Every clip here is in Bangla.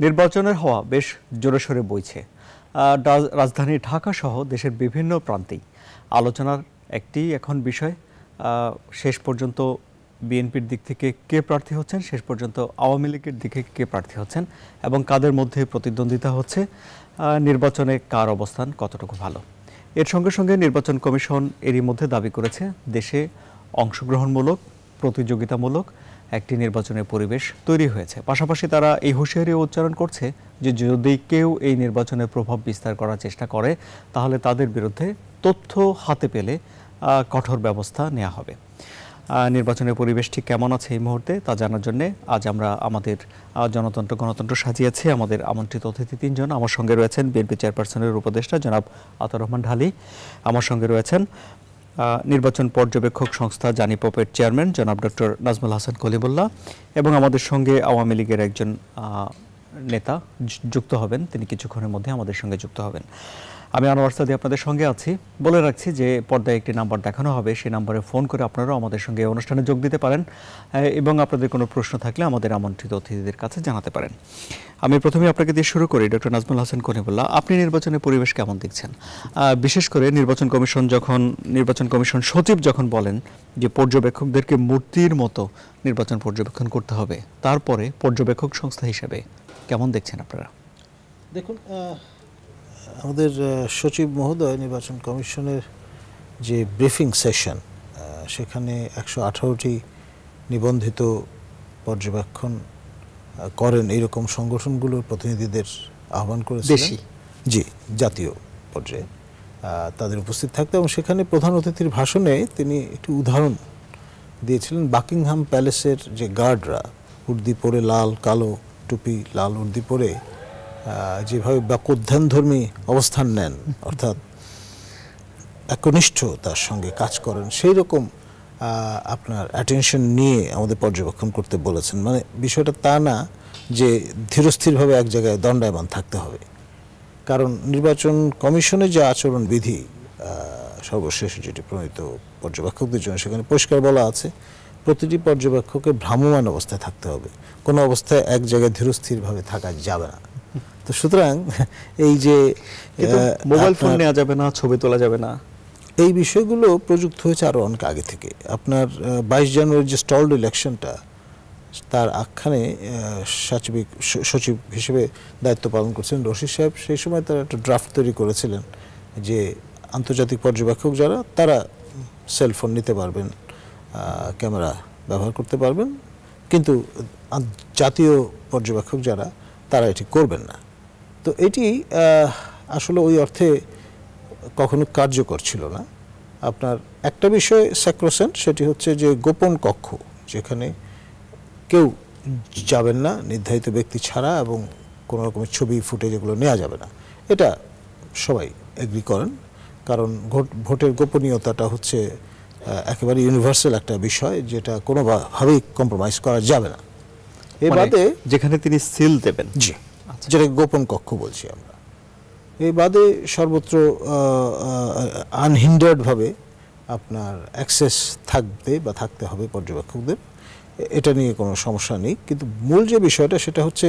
নির্বাচনের হাওয়া বেশ জোরেশোরে বইছে। রাজধানী ঢাকা সহ দেশের বিভিন্ন প্রান্তেই আলোচনার একটি এখন বিষয়, শেষ পর্যন্ত বিএনপির দিক থেকে কে প্রার্থী হচ্ছেন, শেষ পর্যন্ত আওয়ামী লীগের দিকে কে প্রার্থী হচ্ছেন এবং কাদের মধ্যে প্রতিদ্বন্দ্বিতা হচ্ছে, নির্বাচনে কার অবস্থান কতটুকু ভালো। এর সঙ্গে সঙ্গে নির্বাচন কমিশন এরই মধ্যে দাবি করেছে দেশে অংশগ্রহণমূলক, প্রতিযোগিতামূলক একটি নির্বাচনের পরিবেশ তৈরি হয়েছে। পাশাপাশি তারা এই হুঁশিয়ারি উচ্চারণ করছে যে যদি কেউ এই নির্বাচনে প্রভাব বিস্তার করার চেষ্টা করে তাহলে তাদের বিরুদ্ধে তথ্য হাতে পেলে কঠোর ব্যবস্থা নেওয়া হবে। নির্বাচনের পরিবেশ ঠিক কেমন আছে এই মুহূর্তে তা জানার জন্য আজ আমরা আমাদের গণতন্ত্র সাজিয়েছি। আমাদের আমন্ত্রিত অতিথি তিনজন। আমার সঙ্গে রয়েছেন বিএনপি চেয়ারপারসনের উপদেষ্টা জনাব আতাউর রহমান ঢালী, আমার সঙ্গে রয়েছেন নির্বাচন পর্যবেক্ষক সংস্থা জানিপপের চেয়ারম্যান জনাব ডক্টর নাজমুল হাসান কলিমুল্লাহ, এবং আমাদের সঙ্গে আওয়ামী লীগের একজন নেতা যুক্ত হবেন, তিনি কিছুক্ষণের মধ্যে আমাদের সঙ্গে যুক্ত হবেন। আমি আনোয়ার সাদি আপনাদের সঙ্গে আছি। বলে রাখছি যে পর্দায় একটি নাম্বার দেখানো হবে, সেই নাম্বারে ফোন করে আপনারাও আমাদের সঙ্গে অনুষ্ঠানে যোগ দিতে পারেন এবং আপনাদের কোনো প্রশ্ন থাকলে আমাদের আমন্ত্রিত অতিথিদের কাছে জানাতে পারেন। আমি প্রথমে আপনাকে দিয়ে শুরু করি, ডক্টর নাজমুল হাসান কলিমুল্লাহ, আপনি নির্বাচনের পরিবেশ কেমন দেখছেন? বিশেষ করে নির্বাচন কমিশন সচিব যখন বলেন যে পর্যবেক্ষকদেরকে মূর্তির মতো নির্বাচন পর্যবেক্ষণ করতে হবে, তারপরে পর্যবেক্ষক সংস্থা হিসেবে কেমন দেখছেন আপনারা? দেখুন, আমাদের সচিব মহোদয় নির্বাচন কমিশনের যে ব্রিফিং সেশন, সেখানে 118টি নিবন্ধিত পর্যবেক্ষণ করেন এইরকম সংগঠনগুলোর প্রতিনিধিদের আহ্বান করেছিলেন, জি, জাতীয় পর্যায়ে তাদের উপস্থিত থাকতে, এবং সেখানে প্রধান অতিথির ভাষণে তিনি একটি উদাহরণ দিয়েছিলেন। বাকিংহাম প্যালেসের যে গার্ডরা উর্দি পরে, লাল কালো টুপি, লাল উর্দি পরে যেভাবে বাকোদ্ধানধর্মী অবস্থান নেন, অর্থাৎ একনিষ্ঠতার সঙ্গে কাজ করেন, সেই রকম আপনার অ্যাটেনশন নিয়ে আমাদের পর্যবেক্ষণ করতে বলেছেন। মানে বিষয়টা তা না যে ধীরস্থিরভাবে এক জায়গায় দণ্ডায়মান থাকতে হবে, কারণ নির্বাচন কমিশনের যে আচরণ বিধি সর্বশেষ যেটি প্রণীত পর্যবেক্ষকদের জন্য, সেখানে পরিষ্কার বলা আছে প্রতিটি পর্যবেক্ষকের ভ্রাম্যমান অবস্থায় থাকতে হবে, কোনো অবস্থায় এক জায়গায় ধীরস্থিরভাবে থাকা যাবে না। তো সুতরাং এই যে মোবাইল ফোন নেওয়া যাবে না, ছবি তোলা যাবে না, এই বিষয়গুলো প্রযুক্ত হয়েছে আরও অনেক আগে থেকে। আপনার 22 জানুয়ারির যে স্টলড ইলেকশনটা, তার আখ্যানে সচিব হিসেবে দায়িত্ব পালন করছেন রশিদ সাহেব, সেই সময় তারা একটা ড্রাফট তৈরি করেছিলেন যে আন্তর্জাতিক পর্যবেক্ষক যারা, তারা সেলফোন নিতে পারবেন, ক্যামেরা ব্যবহার করতে পারবেন, কিন্তু জাতীয় পর্যবেক্ষক যারা, তারা এটি করবেন না। তো এটি আসলে ওই অর্থে কখনো কার্যকর ছিল না। আপনার একটা বিষয় স্যাক্রোসেন্ট, সেটি হচ্ছে যে গোপন কক্ষ, যেখানে কেউ যাবেন না নির্ধারিত ব্যক্তি ছাড়া, এবং কোনো রকমের ছবি ফুটেজ এগুলো নেওয়া যাবে না, এটা সবাই এগ্রি করেন, কারণ ভোটের গোপনীয়তাটা হচ্ছে একেবারে ইউনিভার্সাল একটা বিষয়, যেটা কোনোভাবেই কম্প্রোমাইজ করা যাবে না। এর বাদে যেখানে তিনি সিল দেবেন, জি, যেটা গোপন কক্ষ বলছি আমরা, এই বাদে সর্বত্র আনহিন্ডার্ডভাবে আপনার অ্যাক্সেস থাকবে বা থাকতে হবে পর্যবেক্ষকদের, এটা নিয়ে কোনো সমস্যা নেই। কিন্তু মূল যে বিষয়টা, সেটা হচ্ছে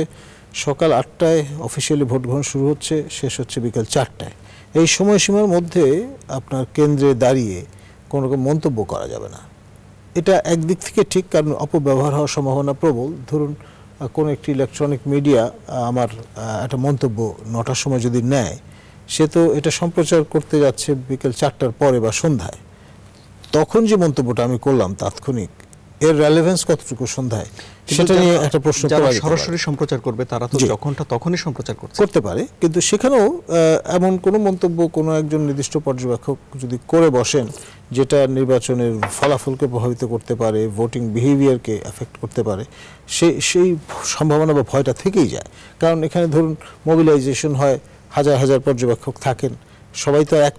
সকাল 8টায় অফিসিয়ালি ভোট গ্রহণ শুরু হচ্ছে, শেষ হচ্ছে বিকাল 4টায়। এই সময়সীমার মধ্যে আপনার কেন্দ্রে দাঁড়িয়ে কোনো রকম মন্তব্য করা যাবে না। এটা একদিক থেকে ঠিক, কারণ অপব্যবহার হওয়ার সম্ভাবনা প্রবল। ধরুন কোনো একটি ইলেকট্রনিক মিডিয়া আমার একটা মন্তব্য 9টার সময় যদি নেয়, সে তো এটা সম্প্রচার করতে যাচ্ছে বিকেল 4টার পরে বা সন্ধ্যায়, তখন যে মন্তব্যটা আমি করলাম তাৎক্ষণিক, এর রেলেভেন্স কতটুকু সন্ধ্যায়, সেটা নিয়ে একটা প্রশ্ন করা যেতে পারে। সরাসরি সম্প্রচার করবে তারা তো যখনটা তখনই সম্প্রচার করতে পারে, কিন্তু সেখানেও এমন কোনো মন্তব্য কোনো একজন নির্দিষ্ট পর্যবেক্ষক যদি করে বসেন যেটা নির্বাচনের ফলাফলকে প্রভাবিত করতে পারে, ভোটিং বিহেভিয়ারকে এফেক্ট করতে পারে, সেই সম্ভাবনা বা ভয়টা থেকেই যায়। কারণ এখানে ধরুন মোবিলাইজেশন হয়, হাজার হাজার পর্যবেক্ষক থাকেন, সবাই তো এক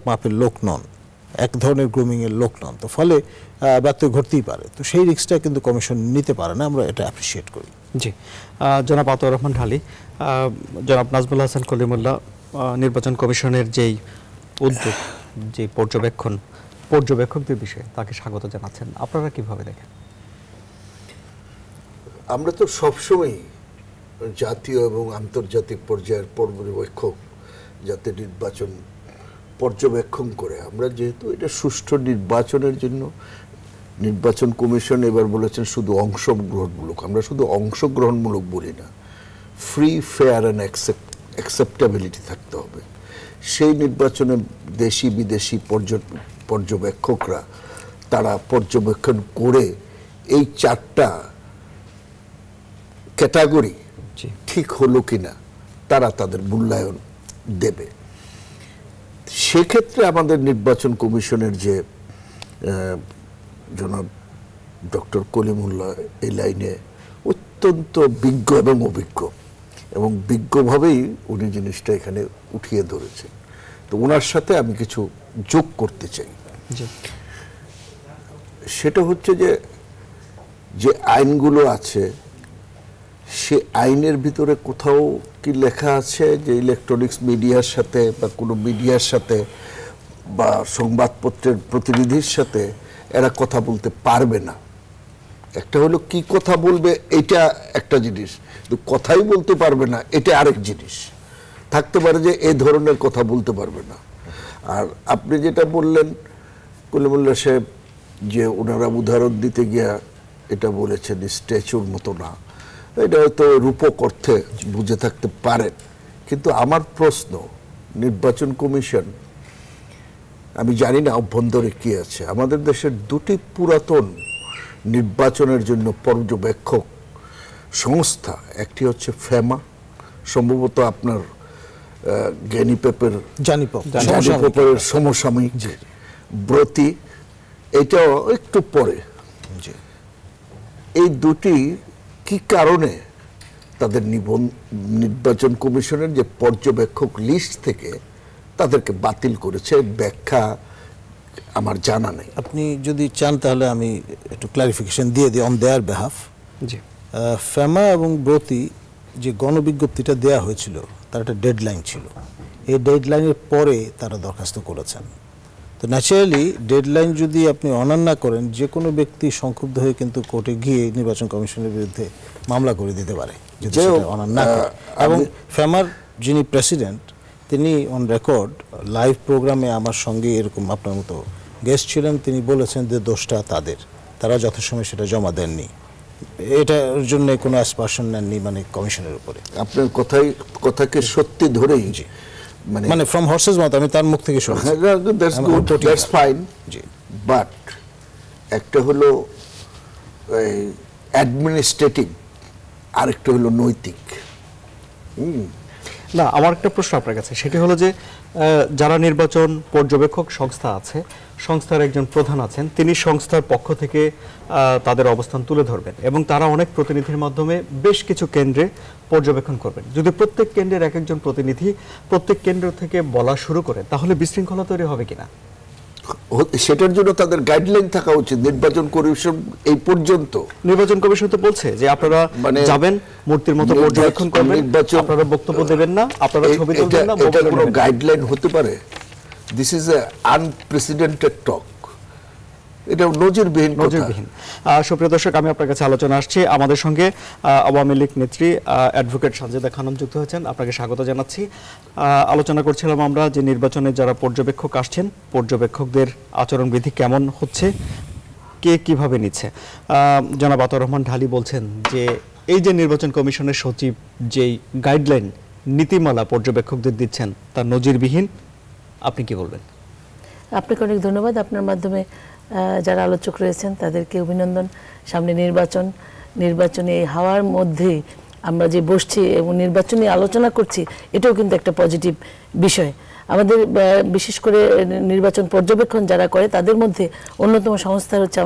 মাপের লোক নন, এক ধরনের গ্রুমিংয়ের লোক নন, তো ফলে ব্যত্যয় ঘটতেই পারে। তো সেই রিস্কটা কিন্তু কমিশন নিতে পারে না, আমরা এটা অ্যাপ্রিসিয়েট করি। জি, জনাব আতাউর রহমান ঢালী, জনাব নাজমুল হাসান কলিমুল্লাহ, নির্বাচন কমিশনের যেই উদ্যোগ, যে পর্যবেক্ষকদের বিষয়ে তাকে স্বাগত জানাচ্ছেন, আপনারা কিভাবে দেখেন? আমরা তো সবসময় জাতীয় এবং আন্তর্জাতিক পর্যায়ের পর্যবেক্ষক যাতে নির্বাচন পর্যবেক্ষণ করে। আমরা যেহেতু এটা সুষ্ঠু নির্বাচনের জন্য, নির্বাচন কমিশন এবার বলেছেন শুধু অংশগ্রহণমূলক, আমরা শুধু অংশগ্রহণমূলক বলি না, ফ্রি, ফেয়ার অ্যান্ড অ্যাকসেপ্টেবিলিটি থাকতে হবে। সেই নির্বাচনে দেশি বিদেশি পর্যবেক্ষকরা তারা পর্যবেক্ষণ করে এই 4টা ক্যাটাগরি ঠিক হলো কিনা তারা তাদের মূল্যায়ন দেবে। সেক্ষেত্রে আমাদের নির্বাচন কমিশনের যে জনাব ডক্টর কলিমুল্লাহ এই লাইনে অত্যন্ত বিজ্ঞ এবং অভিজ্ঞ, এবং বিজ্ঞভাবেই উনি জিনিসটা এখানে উঠিয়ে ধরেছেন। তো ওনার সাথে আমি কিছু যোগ করতে চাই। সেটা হচ্ছে যে আইনগুলো আছে, সে আইনের ভিতরে কোথাও কি লেখা আছে যে ইলেকট্রনিক্স মিডিয়ার সাথে বা কোনো মিডিয়ার সাথে বা সংবাদপত্রের প্রতিনিধির সাথে এরা কথা বলতে পারবে না? একটা হলো কি কথা বলবে, এটা একটা জিনিস, কিন্তু কথাই বলতে পারবে না এটা আরেক জিনিস। থাকতে পারে যে এই ধরনের কথা বলতে পারবে না। আর আপনি যেটা বললেন কলিমুল্লাহ সাহেব, যে ওনারা উদাহরণ দিতে গিয়া এটা বলেছেন স্ট্যাচুর মতো না, এটা হয়তো রূপক অর্থে বুঝে থাকতে পারেন। কিন্তু আমার প্রশ্ন, নির্বাচন কমিশন, আমি জানি না অভ্যন্তরে কি আছে, আমাদের দেশের 2টি পুরাতন নির্বাচনের জন্য পর্যবেক্ষক সংস্থা, একটি হচ্ছে ফেমা, সম্ভবত আপনার জানিপোপের সমসাময়িক, ব্রতি এটাও একটু পরে। এই 2টি কি কারণে তাদের নির্বাচন কমিশনের যে পর্যবেক্ষক লিস্ট থেকে তাদেরকে বাতিল করেছে, ব্যাখ্যা আমার জানা নেই। আপনি যদি চান তাহলে আমি একটু ক্লারিফিকেশন দিয়ে দিই অন দেয়ার বেহাফ। ফেমা এবং ব্রতি যে গণবিজ্ঞপ্তিটা দেয়া হয়েছিল তার একটা ডেডলাইন ছিল, এই ডেডলাইনের পরে তারা দরখাস্ত করেছেন। তো ন্যাচারালি ডেডলাইন যদি আপনি অনার না করেন, যে কোনো ব্যক্তি সংক্ষুব্ধ হয়ে কিন্তু কোর্টে গিয়ে নির্বাচন কমিশনের বিরুদ্ধে মামলা করে দিতে পারে যদি সেটা অনার না করে। এবং ফেমার যিনি প্রেসিডেন্ট, তিনি অন রেকর্ড লাইভ প্রোগ্রামে আমার সঙ্গে এরকম আপনার মতো গেস্ট ছিলেন, তিনি বলেছেন যে দোষটা তাদের, তারা যথাসময়ে সেটা জমা দেননি, এটার জন্য কোনো অ্যাসপারশন নেননি মানে কমিশনের উপরে। আপনার কথাকে সত্যি ধরেই মানে ফ্রম হর্সেস মাউথ, আমি তার মুখ থেকে শুনছি। দ্যাটস ফাইন, বাট একটা হলো অ্যাডমিনিস্ট্রেটিভ, আরেকটা হলো নৈতিক। না, আমার একটা প্রশ্ন আপনার কাছে, সেটি হলো যে যারা নির্বাচন পর্যবেক্ষক সংস্থা আছে, সংস্থার একজন প্রধান আছেন, তিনি সংস্থার পক্ষ থেকে তাদের অবস্থান তুলে ধরবেন এবং তারা অনেক প্রতিনিধির মাধ্যমে বেশ কিছু কেন্দ্রে পর্যবেক্ষণ করবেন। যদি প্রত্যেক কেন্দ্রের এক একজন প্রতিনিধি প্রত্যেক কেন্দ্র থেকে বলা শুরু করে, তাহলে বিশৃঙ্খলা তৈরি হবে কিনা? সেটার জন্য তাদের গাইডলাইন থাকা উচিত। নির্বাচন কমিশন এই পর্যন্ত, নির্বাচন কমিশন তো বলছে যে আপনারা যাবেন, মূর্তির মতো পর্যবেক্ষণ করবেন, আপনারা বক্তব্য দেবেন না, আপনারা ছবি তুলবেন না। এটা কোনো গাইডলাইন হতে পারে? দিস ইজ এ আনপ্রেসিডেন্টেড টক, এটা নজিরবিহীন। সুপ্রিয় দর্শক, আমি আপনার কাছে আলোচনা আসছি। আমাদের সঙ্গে আওয়ামী লীগ নেত্রী অ্যাডভোকেট সাজেদা খানম যুক্ত হয়েছেন, আপনাকে স্বাগত জানাচ্ছি। আলোচনা করছিলাম আমরা যে নির্বাচনে যারা পর্যবেক্ষক আসছেন, পর্যবেক্ষকদের আচরণবিধি কেমন হচ্ছে, কে কিভাবে নিচ্ছে। জনাব আতাউর রহমান ঢালী বলছেন যে এই যে নির্বাচন কমিশনের সচিব যেই গাইডলাইন নীতিমালা পর্যবেক্ষকদের দিচ্ছেন তা নজিরবিহীন, আপনি কি বলবেন? আপনাকে অনেক ধন্যবাদ। আপনার মাধ্যমে যারা আলোচক রয়েছেন তাদেরকে অভিনন্দন। সামনে নির্বাচনে এই হাওয়ার মধ্যে আমরা যে বসছি এবং নির্বাচনী আলোচনা করছি, এটাও কিন্তু একটা পজিটিভ বিষয়। আমাদের বিশেষ করে নির্বাচন পর্যবেক্ষণ যারা করে তাদের মধ্যে অন্যতম সংস্থা হচ্ছে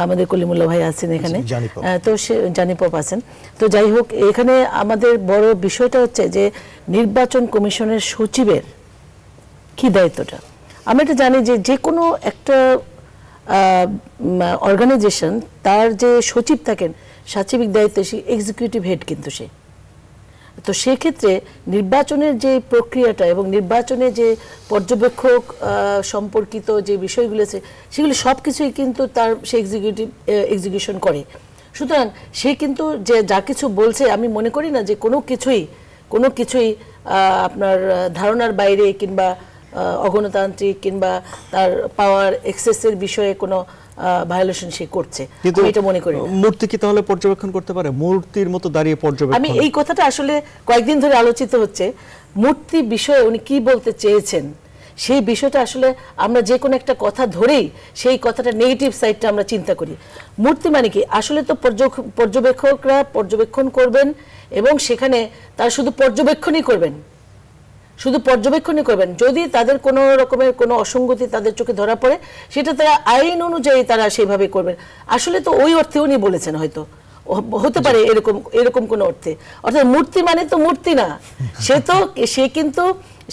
আমাদের কলিমুল্লাহ ভাই আছেন এখানে, তো সে জানিপপ আছেন। তো যাই হোক, এখানে আমাদের বড় বিষয়টা হচ্ছে যে নির্বাচন কমিশনের সচিবের কি দায়িত্বটা। আমরা এটা জানি যে কোনো একটা অর্গানাইজেশন, তার যে সচিব থাকেন, সাচিবিক দায়িত্ব, সে এক্সিকিউটিভ হেড কিন্তু সে। তো সেক্ষেত্রে নির্বাচনের যে প্রক্রিয়াটা এবং নির্বাচনে যে পর্যবেক্ষক সম্পর্কিত যে বিষয়গুলো আছে, সেগুলি সব কিছুই কিন্তু তার সে এক্সিকিউশন করে। সুতরাং সে কিন্তু যে যা কিছু বলছে আমি মনে করি না যে কোনো কিছুই আপনার ধারণার বাইরে কিংবা অগণতান্ত্রিক কিংবা তার পাওয়ার এক্সেসের বিষয়ে কোনো ভায়োলেশন সে করছে, আমি এটা মনে করি না। মূর্তি কি তাহলে পর্যবেক্ষণ করতে পারে? মূর্তির মতো দাঁড়িয়ে পর্যবেক্ষণ? আমি এই কথাটা আসলে কয়েকদিন ধরে আলোচিত হচ্ছে, মূর্তি বিষয়ে উনি কি বলতে চেয়েছেন সেই বিষয়টা আসলে আমরা যে কোনো একটা কথা ধরেই সেই কথাটা নেগেটিভ সাইডটা আমরা চিন্তা করি। মূর্তি মানে কি? আসলে তো পর্যবেক্ষকরা পর্যবেক্ষণ করবেন এবং সেখানে তারা শুধু পর্যবেক্ষণই করবেন, যদি তাদের কোনো রকমের কোনো অসঙ্গতি তাদের চোখে ধরা পড়ে সেটা তারা আইন অনুযায়ী তারা সেইভাবে করবেন। আসলে তো ওই অর্থে উনি বলেছেন, হয়তো হতে পারে এরকম কোন অর্থে। অর্থাৎ মূর্তি মানে তো মূর্তি না,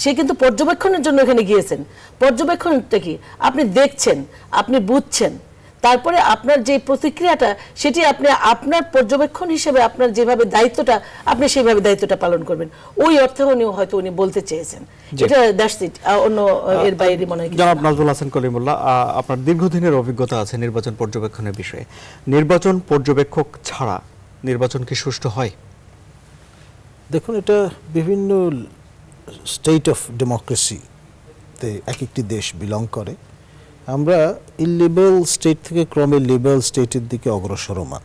সে কিন্তু পর্যবেক্ষণের জন্য এখানে গিয়েছেন। পর্যবেক্ষণটা কি? আপনি দেখছেন, আপনি বুঝছেন, তারপরে আপনার যে প্রতিক্রিয়াটা সেটি আপনি আপনার পর্যবেক্ষণ হিসেবে আপনার যেভাবে দায়িত্বটা আপনি সেইভাবে দায়িত্বটা পালন করবেন। ওই অর্থে হয়তো উনি বলতে চেয়েছেন, এটা দ্যাটস ইট, অন্য এর বাইরে মনে হয়। জনাব নাজমুল হাসান কলিমুল্লাহ, আপনার দীর্ঘদিনের অভিজ্ঞতা আছে নির্বাচন পর্যবেক্ষণের বিষয়ে। নির্বাচন পর্যবেক্ষক ছাড়া নির্বাচন কি সুষ্ঠু হয়? দেখুন, এটা বিভিন্ন স্টেট অফ ডেমোক্রেসিতে এক একটি দেশ বিলং করে। আমরা ইলিবারাল স্টেট থেকে ক্রমে লিবারাল স্টেটের দিকে অগ্রসরমান,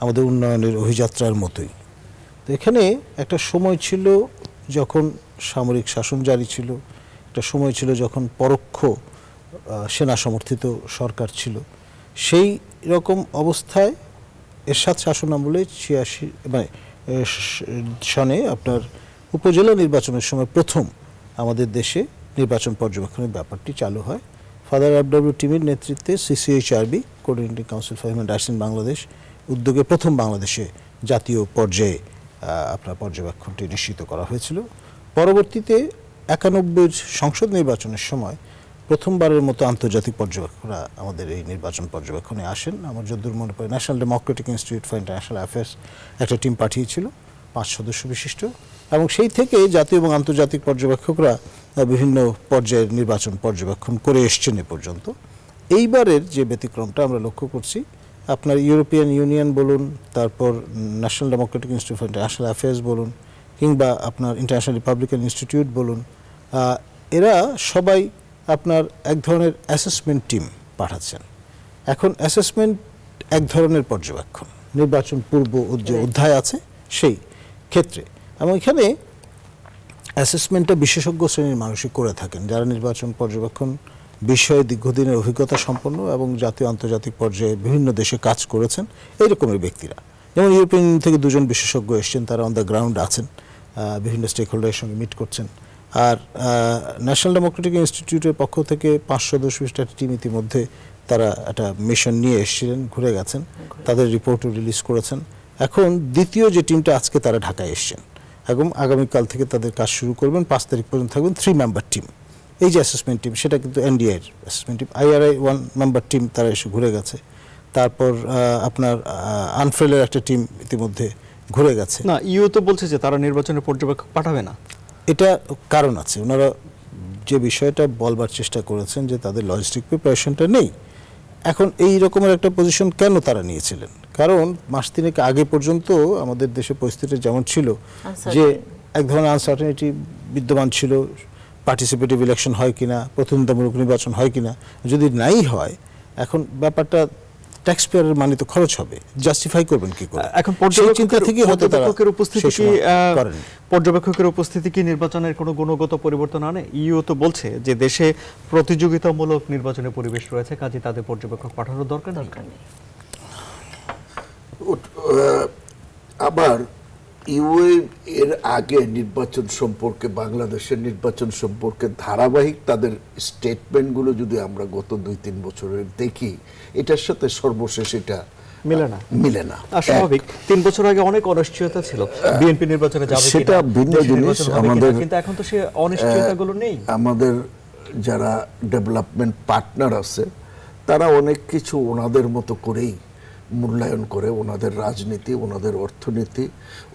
আমাদের উন্নয়নের অভিযাত্রার মতোই। তো এখানে একটা সময় ছিল যখন সামরিক শাসন জারি ছিল, একটা সময় ছিল যখন পরোক্ষ সেনা সমর্থিত সরকার ছিল। সেই রকম অবস্থায় এরশাদ শাসন আমলে 86 সনে আপনার উপজেলা নির্বাচনের সময় প্রথম আমাদের দেশে নির্বাচন পর্যবেক্ষণের ব্যাপারটি চালু হয়। Father F W. টিমির নেতৃত্বে CCHRB, coordinating council for human rights in Bangladesh উদ্যোগে প্রথম বাংলাদেশে জাতীয় পর্যায়ে আপনার পর্যবেক্ষণটি নিশ্চিত করা হয়েছিল। পরবর্তীতে 91 সংসদ নির্বাচনের সময় প্রথমবারের মতো আন্তর্জাতিক পর্যবেক্ষকরা আমাদের এই নির্বাচন পর্যবেক্ষণে আসেন। আমার যতদূর মনে পড়ে, national Democratic institute for international affairs একটা টিম পাঠিয়েছিল 5 সদস্য বিশিষ্ট, এবং সেই থেকে জাতীয় এবং আন্তর্জাতিক পর্যবেক্ষকরা বিভিন্ন পর্যায়ের নির্বাচন পর্যবেক্ষণ করে এসছেন এ পর্যন্ত। এইবারের যে ব্যতিক্রমটা আমরা লক্ষ্য করছি, আপনার ইউরোপিয়ান ইউনিয়ন বলুন, তারপর national Democratic institute for international affairs বলুন, কিংবা আপনার ইন্টারন্যাশনাল রিপাবলিকান ইনস্টিটিউট বলুন, এরা সবাই আপনার এক ধরনের অ্যাসেসমেন্ট টিম পাঠাচ্ছেন। এখন অ্যাসেসমেন্ট এক ধরনের পর্যবেক্ষণ, নির্বাচন পূর্ব যে অধ্যায় আছে সেই ক্ষেত্রে, এবং এখানে অ্যাসেসমেন্টটা বিশেষজ্ঞ শ্রেণীর মানুষই করে থাকেন, যারা নির্বাচন পর্যবেক্ষণ বিষয়ে দীর্ঘদিনের অভিজ্ঞতা সম্পন্ন এবং জাতীয় আন্তর্জাতিক পর্যায়ে বিভিন্ন দেশে কাজ করেছেন এই রকমের ব্যক্তিরা। যেমন ইউরোপিয়ান ইউনিয়ন থেকে 2জন বিশেষজ্ঞ এসছেন, তারা অন দ্য গ্রাউন্ড আছেন, বিভিন্ন স্টেক হোল্ডারের সঙ্গে মিট করছেন। আর ন্যাশনাল ডেমোক্রেটিক ইনস্টিটিউটের পক্ষ থেকে 5 সদস্য বিশিষ্ট একটা টিম ইতিমধ্যে তারা একটা মিশন নিয়ে এসেছিলেন, ঘুরে গেছেন, তাদের রিপোর্টও রিলিজ করেছেন। এখন দ্বিতীয় যে টিমটা আজকে তারা ঢাকায় এসছেন এবং আগামীকাল থেকে তাদের কাজ শুরু করবেন, 5 তারিখ পর্যন্ত থাকবেন 3 মেম্বার টিম। এই যে অ্যাসেসমেন্ট টিম, সেটা কিন্তু এনডিআইয়ের assessment team. IRI 1 member team তারা এসে ঘুরে গেছে। তারপর আপনার আনফ্রেলের একটা টিম ইতিমধ্যে ঘুরে গেছে। না, ইউ তো বলছে যে তারা নির্বাচনের পর্যবেক্ষক পাঠাবে না। এটা কারণ আছে, ওনারা যে বিষয়টা বলবার চেষ্টা করেছেন যে তাদের লজিস্টিক প্রিপারেশনটা নেই। এখন এই রকমের একটা পজিশন কেন তারা নিয়েছিলেন? কারণ মাস 3 আগে পর্যন্ত আমাদের দেশে পরিস্থিতি যেমন ছিল যে এক ধরনের আনসার্টেনিটি বিদ্যমান ছিল, পার্টিসিপেটিভ ইলেকশন হয় কিনা, প্রতিদ্বন্দ্বিতামূলক নির্বাচন হয় কিনা। যদি নাই হয়, এখন ব্যাপারটা ট্যাক্স পেয়ারের মানি তো খরচ হবে, জাস্টিফাই করবেন কি করে? এখন পর্যবেক্ষকের উপস্থিতি কি নির্বাচনের কোনো গুণগত পরিবর্তন আনে? ইউ তো বলছে যে দেশে প্রতিযোগিতামূলক নির্বাচনের পরিবেশ রয়েছে, কাজে তাদের পর্যবেক্ষক পাঠানোর দরকার নেই। আবার এর আগে নির্বাচন সম্পর্কে, বাংলাদেশের নির্বাচন সম্পর্কে ধারাবাহিক তাদের স্টেটমেন্টগুলো যদি আমরা গত 2-3 বছরের দেখি, এটার সাথে সর্বশেষ এটা মিলে না। স্বাভাবিক, 3 বছর আগে অনেক অনিশ্চয়তা ছিল, বিএনপি নির্বাচনে যাবে কিনা, সেটা ভিন্ন জিনিস। আমাদের কিন্তু এখন তো সেই অনিশ্চয়তাগুলো নেই। আমাদের যারা ডেভেলপমেন্ট পার্টনার আছে তারা অনেক কিছু ওনাদের মতো করেই মূল্যায়ন করে, ওনাদের রাজনীতি, ওনাদের অর্থনীতি,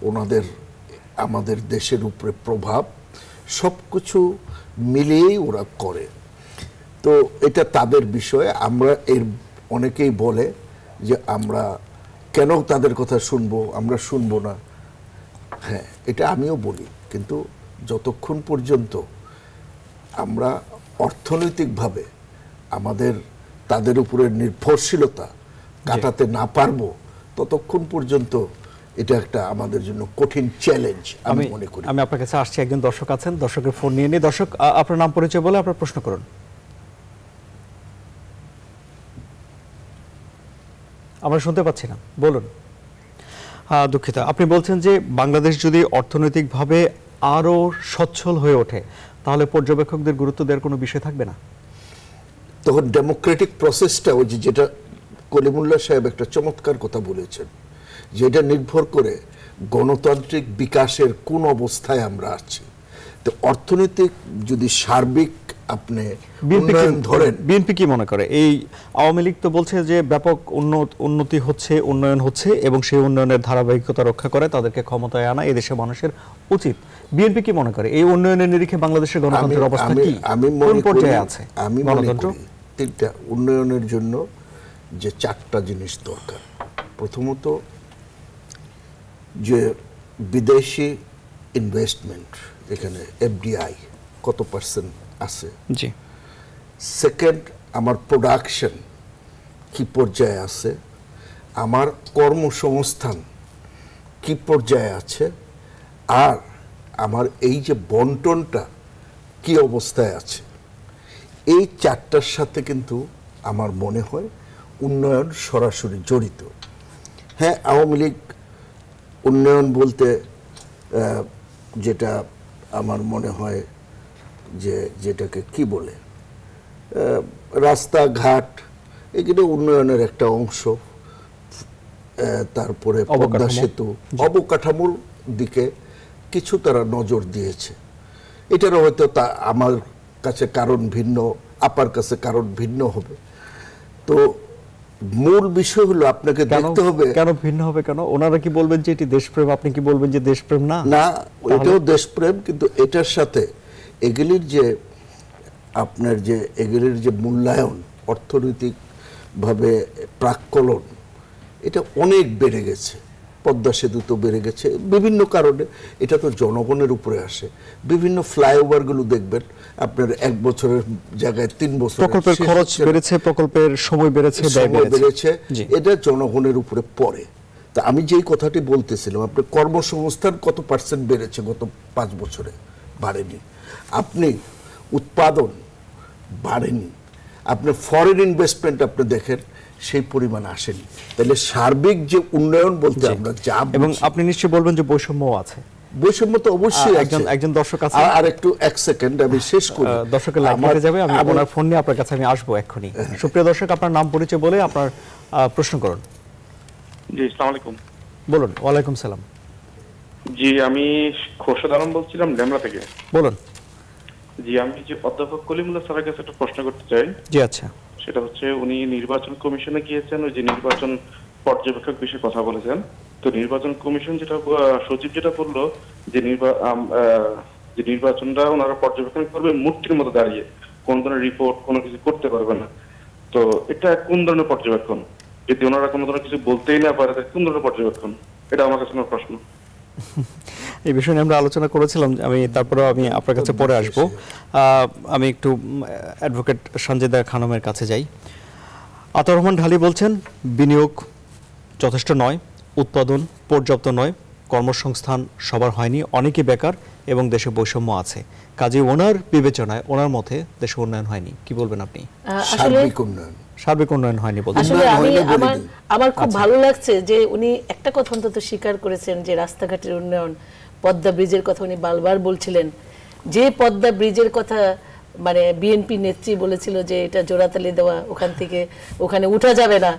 ওনাদের আমাদের দেশের উপরে প্রভাব, সব কিছু মিলিয়েই ওরা করে। তো এটা তাদের বিষয়ে। আমরা এর অনেকেই বলে যে আমরা কেন তাদের কথা শুনবো, আমরা শুনবো না? হ্যাঁ, এটা আমিও বলি, কিন্তু যতক্ষণ পর্যন্ত আমরা অর্থনৈতিকভাবে আমাদের তাদের উপরে নির্ভরশীলতা কাটাতে না পারবো, ততক্ষণ পর্যন্ত এটা একটা আমাদের জন্য কঠিন চ্যালেঞ্জ আমি মনে করি। আমি আপনার কাছে আসছি, একজন দর্শক আছেন, দর্শকের ফোন নিয়ে নিই। দর্শক, আপনার নাম পরিচয় বলে আপনার প্রশ্ন করুন। আমরা শুনতে পাচ্ছি না, বলুন। দুঃখিত, আপনি বলছেন যে বাংলাদেশ যদি অর্থনৈতিকভাবে আরো সচ্ছল হয়ে ওঠে তাহলে পর্যবেক্ষকদের গুরুত্ব দেওয়ার কোনো বিষয় থাকবে না? তখন ডেমোক্রেটিক প্রসেসটা, ওই যেটা কলিমুল্লাহ সাহেব একটা চমৎকার কথা বলেছেন, যেটা নির্ভর করে গণতান্ত্রিক বিকাশের কোন অবস্থায় আমরা আছি। তো অর্থনৈতিক যদি সার্বিক আপনি উন্নয়ন ধরেন, বিএনপি কি মনে করে? এই আওয়ামী লীগ তো বলছে যে ব্যাপক উন্নতি হচ্ছে, উন্নয়ন হচ্ছে, এবং সেই উন্নয়নের ধারাবাহিকতা রক্ষা করে তাদেরকে ক্ষমতায় আনা এদেশের মানুষের উচিত। বিএনপি কি মনে করে এই উন্নয়নের নিরিখে বাংলাদেশের গণতন্ত্রের অবস্থা কি, কোন পর্যায়ে আছে? আমি গণতন্ত্র তিনটা উন্নয়নের জন্য যে চারটা জিনিস দরকার। প্রথমত, যে বিদেশি ইনভেস্টমেন্ট, এখানে এফডিআই কত পার্সেন্ট আছে। জি। সেকেন্ড, আমার প্রোডাকশন কি পর্যায়ে আছে, আমার কর্মসংস্থান কি পর্যায়ে আছে, আর আমার এই যে বন্টনটা কি অবস্থায় আছে। এই চারটার সাথে কিন্তু আমার মনে হয় উন্নয়ন সরাসরি জড়িত। হ্যাঁ, আওয়ামী লীগ উন্নয়ন বলতে যেটা আমার মনে হয় যে যেটাকে কি বলে, রাস্তাঘাট, এগুলো উন্নয়নের একটা অংশ। তারপরে পদ্মা সেতু, অবকাঠামোর দিকে কিছু তারা নজর দিয়েছে। এটারও হয়তো আমার কাছে কারণ ভিন্ন, আপার কাছে কারণ ভিন্ন হবে। তো মূল বিষয় হলো আপনাকে দেখতে হবে। কেন ভিন্ন হবে? কেন ওনারা কি বলবেন যে এটি দেশপ্রেম, আপনি কি বলবেন যে দেশপ্রেম না? না, এটাও দেশপ্রেম, কিন্তু এটার সাথে এগুলির যে আপনার যে এগুলির যে মূল্যায়ন, অর্থনৈতিক ভাবে প্রাক্কলন, এটা অনেক বেড়ে গেছে। পদ্মা সেতু তো বেড়ে গেছে বিভিন্ন কারণে, এটা তো জনগণের উপরে আসে। বিভিন্ন ফ্লাইওভারগুলো দেখবেন আপনার 1 বছরের জায়গায় 3 বছর, প্রকল্পের খরচ বেড়েছে, প্রকল্পের সময় বেড়েছে, ব্যয় বেড়েছে, এটা জনগণের উপরে পড়ে। তা আমি যেই কথাটি বলতেছিলাম, আপনার কর্মসংস্থান কত পার্সেন্ট বেড়েছে গত 5 বছরে? বাড়েনি। আপনি উৎপাদন বাড়েনি। আপনি ফরেন ইনভেস্টমেন্ট আপনি দেখেন সেই পরিমাণ আসেনি। তাহলে সার্বিক যে উন্নয়ন বলতে আমরা যা, এবং আপনি নিশ্চয়ই বলবেন যে বৈষম্য আছে। বৈষম্য তো অবশ্যই আছে। একজন দর্শক আছে, আর একটু 1 সেকেন্ড আমি শেষ করি। দর্শকের লাইন কেটে যাবে, আমি ওনার ফোন নিয়ে আপনার কাছে আমি আসবো এক্ষুনি। সুপ্রিয় দর্শক, আপনার নাম পরিচয় বলে আপনার প্রশ্ন করুন। জি, আসসালামু আলাইকুম। বলুন। ওয়ালাইকুম সালাম। জি, আমি খোরশেদ আলম বলছিলাম ডেমরা থেকে। বলুন। জি, আমি যে অধ্যাপক কলিমুল্লাহ স্যারের কাছে একটা প্রশ্ন করতে চাই। জি, আচ্ছা। সেটা হচ্ছে, উনি নির্বাচন কমিশনে গিয়েছেন, ওই যে নির্বাচন পর্যবেক্ষক বিষয়ে কথা বলেছেন। তো নির্বাচন কমিশন যেটা সচিব যেটা বললো যে নির্বাচনটা ওনারা পর্যবেক্ষণ করবে মূর্তির মতো দাঁড়িয়ে, কোন ধরনের রিপোর্ট কোনো কিছু করতে পারবে না। তো এটা কোন ধরনের পর্যবেক্ষণ? যদি ওনারা কোনো ধরনের কিছু বলতেই না পারে, কোন ধরনের পর্যবেক্ষণ? এটা আমার কাছে আমার প্রশ্ন। এই বিষয় নিয়ে আমরা আলোচনা করেছিলাম, তারপরে আমি আপনার কাছে পরে আসবো। আমি একটু অ্যাডভোকেট সঞ্জয়দা খানমের কাছে যাই। আতাউর রহমান ঢালি বলছেন বিনিয়োগ যথেষ্ট নয়, উৎপাদন পর্যাপ্ত নয়, কর্মসংস্থান সবার হয়নি, অনেকে বেকার এবং দেশে বৈষম্য আছে। কাজে ওনার বিবেচনায়, ওনার মতে দেশে উন্নয়ন হয়নি। কি বলবেন আপনি? সার্বিক উন্নয়ন হয়নি বলতে। আসলে আমার খুব ভালো লাগছে যে উনি একটা কথা অন্তত স্বীকার করেছেন যে রাস্তাঘাটের উন্নয়ন, পদ্মা ব্রিজের কথা উনি বারবার বলছিলেন। যে পদ্মা ব্রিজের কথা মানে বিএনপি নেত্রী বলেছিল যে এটা জোড়াতালি দেওয়া, ওখান থেকে ওখানে উঠা যাবে না।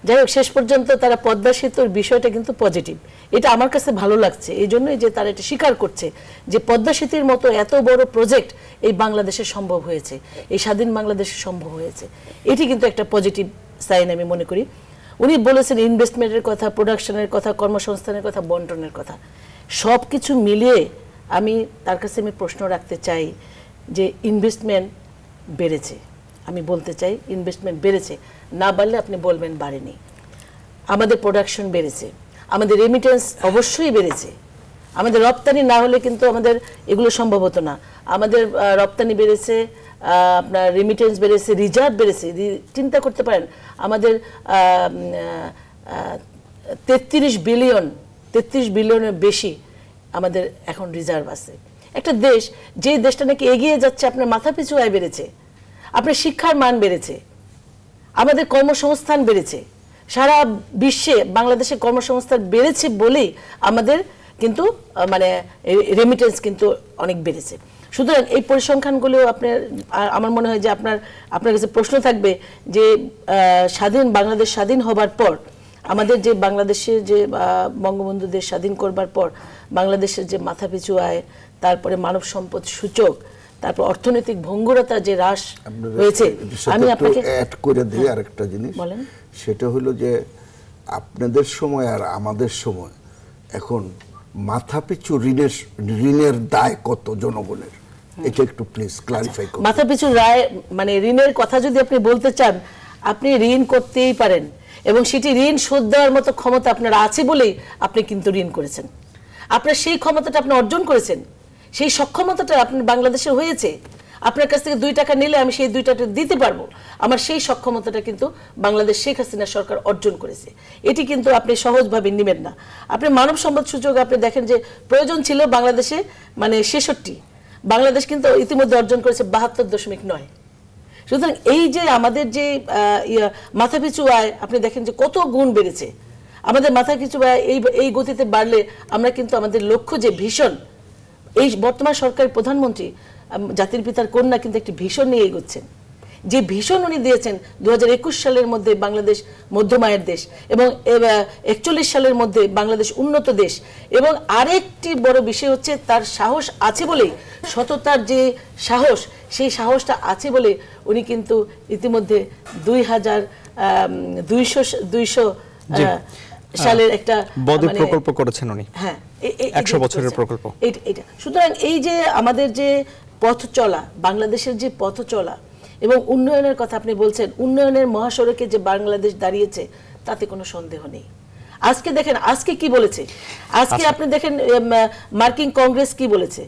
যাই হোক, শেষ পর্যন্ত তারা পদ্মা সেতুর বিষয়টা কিন্তু পজিটিভ। এটা আমার কাছে ভালো লাগছে এই জন্যই যে তারা এটা স্বীকার করছে যে পদ্মা সেতুর মতো এত বড় প্রজেক্ট এই বাংলাদেশে সম্ভব হয়েছে, এই স্বাধীন বাংলাদেশে সম্ভব হয়েছে। এটি কিন্তু একটা পজিটিভ সাইন আমি মনে করি। উনি বলেছেন ইনভেস্টমেন্টের কথা, প্রোডাকশনের কথা, কর্মসংস্থানের কথা, বন্টনের কথা, সব কিছু মিলিয়ে আমি তার কাছে প্রশ্ন রাখতে চাই যে ইনভেস্টমেন্ট বেড়েছে। আমি বলতে চাই ইনভেস্টমেন্ট বেড়েছে, না বাড়লে আপনি বলবেন বাড়েনি। আমাদের প্রোডাকশন বেড়েছে, আমাদের রেমিটেন্স অবশ্যই বেড়েছে। আমাদের রপ্তানি না হলে কিন্তু আমাদের এগুলো সম্ভব হতো না। আমাদের রপ্তানি বেড়েছে, আপনার রেমিটেন্স বেড়েছে, রিজার্ভ বেড়েছে। চিন্তা করতে পারেন আমাদের 33 বিলিয়নের বেশি আমাদের এখন রিজার্ভ আছে। একটা দেশ, যে দেশটা নাকি এগিয়ে যাচ্ছে, আপনার মাথাপিছু আয় বেড়েছে, আপনার শিক্ষার মান বেড়েছে, আমাদের কর্মসংস্থান বেড়েছে। সারা বিশ্বে বাংলাদেশে কর্মসংস্থান বেড়েছে বলেই আমাদের কিন্তু মানে রেমিটেন্স কিন্তু অনেক বেড়েছে। সুতরাং এই পরিসংখ্যানগুলো আপনার, আমার মনে হয় যে আপনার কাছে প্রশ্ন থাকবে যে বাংলাদেশ স্বাধীন হবার পর আমাদের যে বাংলাদেশের যে বঙ্গবন্ধু দেশ স্বাধীন করবার পর বাংলাদেশের যে মাথাপিছু আয়, তারপরে মানব সম্পদ সূচক, তারপর অর্থনৈতিক ভঙ্গুরতা যে হ্রাস হয়েছে, আমি আপনাকে অ্যাড করে দিই আরেকটা জিনিস, সেটা হলো যে আপনাদের সময় আর আমাদের সময় এখন মাথাপিছু ঋণের দায় কত জনগণের, এটা একটু প্লিজ ক্লারিফাই করুন। মাথাপিছু মানে ঋণের কথা যদি আপনি বলতে চান, আপনি ঋণ করতেই পারেন এবং সেটি ঋণ শোধ দেওয়ার মতো ক্ষমতা আপনার আছে বলেই আপনি কিন্তু ঋণ করেছেন। আপনার সেই ক্ষমতাটা আপনি অর্জন করেছেন, সেই সক্ষমতাটা আপনার বাংলাদেশে হয়েছে। আপনার কাছ থেকে 2 টাকা নিলে আমি সেই 2 টাকা দিতে পারবো, আমার সেই সক্ষমতাটা কিন্তু বাংলাদেশ শেখ হাসিনা সরকার অর্জন করেছে। এটি কিন্তু আপনি সহজভাবে নেবেন না। আপনি মানব সম্পদ সূচক আপনি দেখেন যে প্রয়োজন ছিল বাংলাদেশে মানে 66, বাংলাদেশ কিন্তু ইতিমধ্যে অর্জন করেছে 72.9। সুতরাং এই যে আমাদের যে মাথাপিছু আয় আপনি দেখেন যে কত গুণ বেড়েছে। আমাদের মাথাপিছু আয় এই গতিতে বাড়লে আমরা কিন্তু আমাদের লক্ষ্য যে ভীষণ, এই বর্তমান সরকারের প্রধানমন্ত্রী জাতির পিতার কন্যা কিন্তু একটি ভীষণ নিয়ে এগোচ্ছেন। যে ভীষণ উনি দিয়েছেন 2021 সালের মধ্যে বাংলাদেশ মধ্যম আয়ের দেশ এবং 41 সালের মধ্যে বাংলাদেশ উন্নত দেশ। এবং আরেকটি বড় বিষয় হচ্ছে তার সাহস আছে বলেই, সততার যে সাহস, সেই সাহসটা আছে বলে উনি কিন্তু ইতিমধ্যে 2200 সালের একটা বদ্বীপ প্রকল্প করেছেন উনি। হ্যাঁ, 100 বছরের প্রকল্প এটা। সুতরাং এই যে আমাদের যে পথ চলা, বাংলাদেশের যে পথ চলা এবং উন্নয়নের কথা আপনি বলছেন, উন্নয়নের মহাসড়কে যে বাংলাদেশ দাঁড়িয়েছে তাতে কোনো সন্দেহ নেই। আজকে দেখেন আজকে কি বলেছে, আজকে আপনি দেখেন মার্কিন কংগ্রেস কি বলেছে,